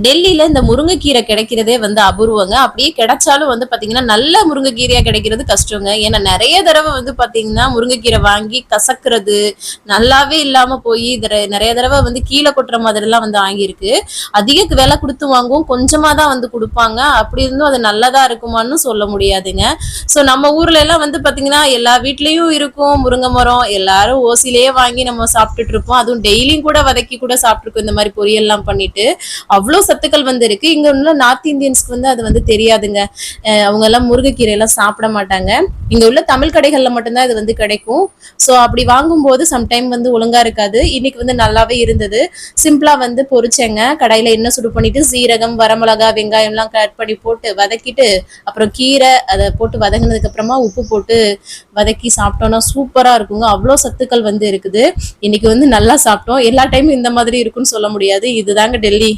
டெல்லியில இந்த முருங்கைக்கீரை கிடைக்கிறதே வந்து அபூர்வங்க. அப்படியே கிடைச்சாலும் வந்து பாத்தீங்கன்னா நல்ல முருங்கைக்கீரையா கிடைக்கிறது கஷ்டங்க. ஏன்னா நிறைய தடவை வந்து பாத்தீங்கன்னா முருங்கைக்கீரை வாங்கி கசக்குறது, நல்லாவே இல்லாம போய் நிறைய தடவை வந்து கீழே கொட்டுற மாதிரி எல்லாம் வந்து வாங்கியிருக்கு. அதிக விலை கொடுத்து வாங்குவோம், கொஞ்சமா தான் வந்து கொடுப்பாங்க. அப்படி இருந்தும் அது நல்லதா இருக்குமான்னு சொல்ல முடியாதுங்க. ஸோ நம்ம ஊர்ல எல்லாம் வந்து பாத்தீங்கன்னா எல்லா வீட்லயும் இருக்கும் முருங்கை மரம், எல்லாரும் ஓசிலேயே வாங்கி நம்ம சாப்பிட்டுட்டு இருப்போம். அதுவும் டெய்லியும் கூட வதக்கி கூட சாப்பிட்டுருக்கோம் இந்த மாதிரி பொரியல் எல்லாம் பண்ணிட்டு. அவ்வளோ சத்துக்கள் வந்து இருக்கு. இங்க உள்ள நார்த் இந்தியன்ஸ்க்கு வந்து அது வந்து தெரியாதுங்க. அவங்க எல்லாம் முருங்கைக்கீரை எல்லாம் சாப்பிட மாட்டாங்க. இங்க உள்ள தமிழ் கடைகள்ல மட்டும்தான் இது வந்து கிடைக்கும். ஸோ அப்படி வாங்கும்போது சம்டைம் வந்து ஒழுங்கா இருக்காது. இன்னைக்கு வந்து நல்லாவே இருந்தது. சிம்பிளா வந்து பொரிச்சேங்க. கடாயில எண்ணெய் சுடு பண்ணிட்டு சீரகம், வரமிளகா, வெங்காயம் எல்லாம் கட் பண்ணி போட்டு வதக்கிட்டு, அப்புறம் கீரை அதை போட்டு வதங்கினதுக்கு அப்புறமா உப்பு போட்டு வதக்கி சாப்பிட்டோம்னா சூப்பரா இருக்குங்க. அவ்வளோ சத்துக்கள் வந்து இருக்குது. இன்னைக்கு வந்து நல்லா சாப்பிட்டோம். எல்லா டைமும் இந்த மாதிரி இருக்குன்னு சொல்ல முடியாது. இதுதாங்க டெல்லி.